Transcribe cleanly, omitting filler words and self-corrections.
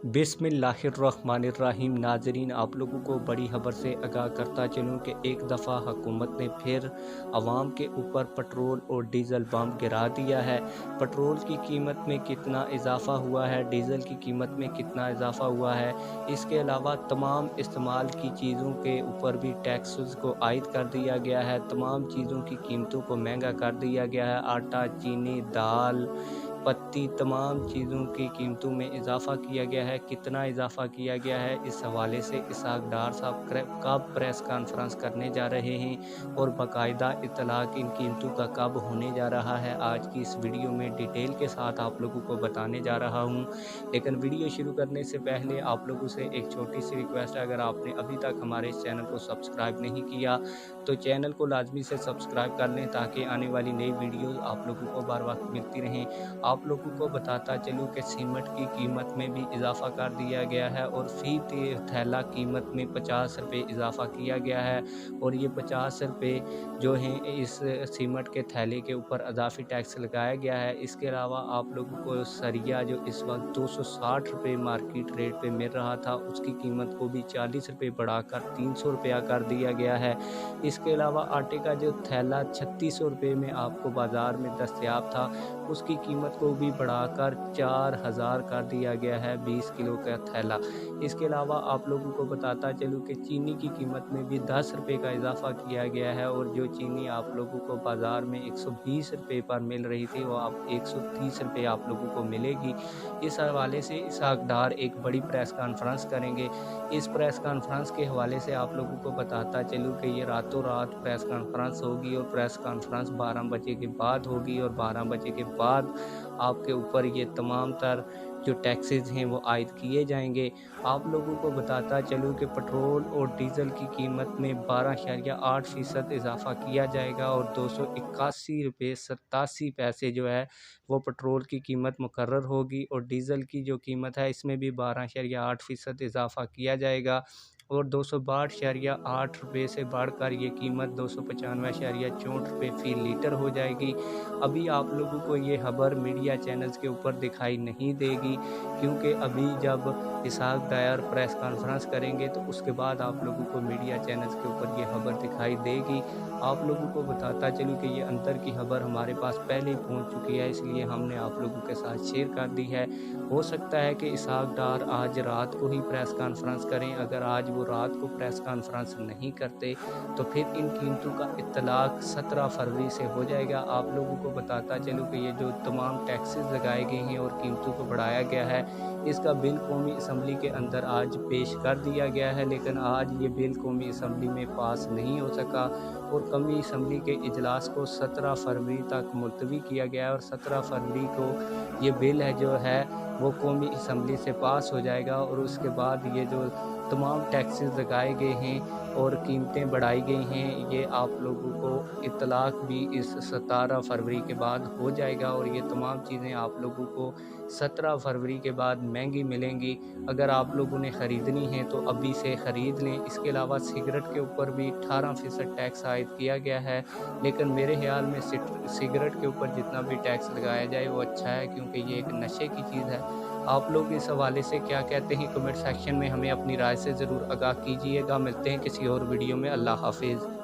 बिस्मिल्लाहिर्रहमानिर्रहीम। नाजरीन, आप लोगों को बड़ी खबर से आगाह करता चलूँ कि एक दफ़ा हुकूमत ने फिर आवाम के ऊपर पेट्रोल और डीज़ल बम गिरा दिया है। पेट्रोल की कीमत में कितना इजाफ़ा हुआ है, डीज़ल की कीमत में कितना इजाफ़ा हुआ है, इसके अलावा तमाम इस्तेमाल की चीज़ों के ऊपर भी टैक्सेस को आयद कर दिया गया है। तमाम चीज़ों की कीमतों को महंगा कर दिया गया है। आटा, चीनी, दाल, पत्ती, तमाम चीज़ों की कीमतों में इजाफ़ा किया गया है। कितना इजाफ़ा किया गया है, इस हवाले से इसहाक डार साहब कब प्रेस कॉन्फ्रेंस करने जा रहे हैं और बाकायदा इत्तला इन कीमतों का कब होने जा रहा है, आज की इस वीडियो में डिटेल के साथ आप लोगों को बताने जा रहा हूं। लेकिन वीडियो शुरू करने से पहले आप लोगों से एक छोटी सी रिक्वेस्ट है, अगर आपने अभी तक हमारे इस चैनल को सब्सक्राइब नहीं किया तो चैनल को लाजमी से सब्सक्राइब कर लें ताकि आने वाली नई वीडियो आप लोगों को बार वक्त मिलती रहें। आप लोगों को बताता चलूँ कि सीमेंट की कीमत में भी इजाफ़ा कर दिया गया है और फ़ी थैला कीमत में 50 रुपये इजाफ़ा किया गया है और ये 50 रुपये जो हैं इस सीमेंट के थैले के ऊपर अज़ाफ़ी टैक्स लगाया गया है। इसके अलावा आप लोगों को सरिया जो इस वक्त 260 रुपये मार्केट रेट पे मिल रहा था, उसकी कीमत को भी 40 रुपये बढ़ाकर 300 रुपया कर दिया गया है। इसके अलावा आटे का जो थैला 3600 रुपये में आपको बाज़ार में दस्तयाब था, उसकी कीमत को भी बढ़ाकर 4000 कर दिया गया है 20 किलो का थैला। इसके अलावा आप लोगों को बताता चलूँ कि चीनी की कीमत में भी 10 रुपये का इजाफ़ा किया गया है और जो चीनी आप लोगों को बाज़ार में 120 रुपये पर मिल रही थी वो अब 130 रुपये आप लोगों को मिलेगी। इस हवाले से इसहाक डार एक बड़ी प्रेस कॉन्फ्रेंस करेंगे। इस प्रेस कॉन्फ्रेंस के हवाले से आप लोगों को बताता चलूँ कि ये रातों रात प्रेस कॉन्फ्रेंस होगी और प्रेस कॉन्फ्रेंस 12 बजे के बाद होगी और 12 बजे के बाद आपके ऊपर ये तमाम तर जो टैक्सेस हैं वो आयद किए जाएंगे। आप लोगों को बताता चलूँ कि पेट्रोल और डीज़ल की कीमत में 12.8% इजाफ़ा किया जाएगा और 281 रुपये 87 पैसे जो है वो पेट्रोल की कीमत मुकर्रर होगी और डीज़ल की जो कीमत है इसमें भी 12.8% इजाफ़ा किया जाएगा और 262.8 रुपये से बढ़कर ये कीमत 295.64 रुपये फ़ी लीटर हो जाएगी। अभी आप लोगों को ये खबर मीडिया चैनल्स के ऊपर दिखाई नहीं देगी क्योंकि अभी जब इसहाक डार प्रेस कॉन्फ्रेंस करेंगे तो उसके बाद आप लोगों को मीडिया चैनल्स के ऊपर ये खबर दिखाई देगी। आप लोगों को बताता चलूँ कि ये अंदर की खबर हमारे पास पहले ही पहुँच चुकी है, इसलिए हमने आप लोगों के साथ शेयर कर दी है। हो सकता है कि इसहाक डार आज रात को ही प्रेस कॉन्फ्रेंस करें। अगर आज वो रात को प्रेस कॉन्फ्रेंस नहीं करते तो फिर इन कीमतों का इत्तलाक 17 फरवरी से हो जाएगा। आप लोगों को बताता चलूँ कि ये जो तमाम टैक्सेस लगाए गए हैं और कीमतों को बढ़ाया गया है, इसका बिल कौमी असम्बली के अंदर आज पेश कर दिया गया है, लेकिन आज ये बिल कौमी असम्बली में पास नहीं हो सका और कौमी असम्बली के इजलास को 17 फरवरी तक मुलतवी किया गया है और 17 फरवरी को ये बिल है जो है वो कौमी असम्बली से पास हो जाएगा और उसके बाद ये जो तमाम टैक्सेस लगाए गए हैं और कीमतें बढ़ाई गई हैं, ये आप लोगों को इत्तलाक भी इस 17 फरवरी के बाद हो जाएगा और ये तमाम चीज़ें आप लोगों को 17 फरवरी के बाद महंगी मिलेंगी। अगर आप लोगों ने ख़रीदनी है तो अभी से ख़रीद लें। इसके अलावा सिगरेट के ऊपर भी 18% टैक्स आयद किया गया है, लेकिन मेरे ख्याल में सिगरेट के ऊपर जितना भी टैक्स लगाया जाए वो अच्छा है क्योंकि ये एक नशे की चीज़ है। आप लोग इस हवाले से क्या कहते हैं, कमेंट सेक्शन में हमें अपनी राय से ज़रूर आगाह कीजिएगा। मिलते हैं किसी और वीडियो में। अल्लाह हाफिज़।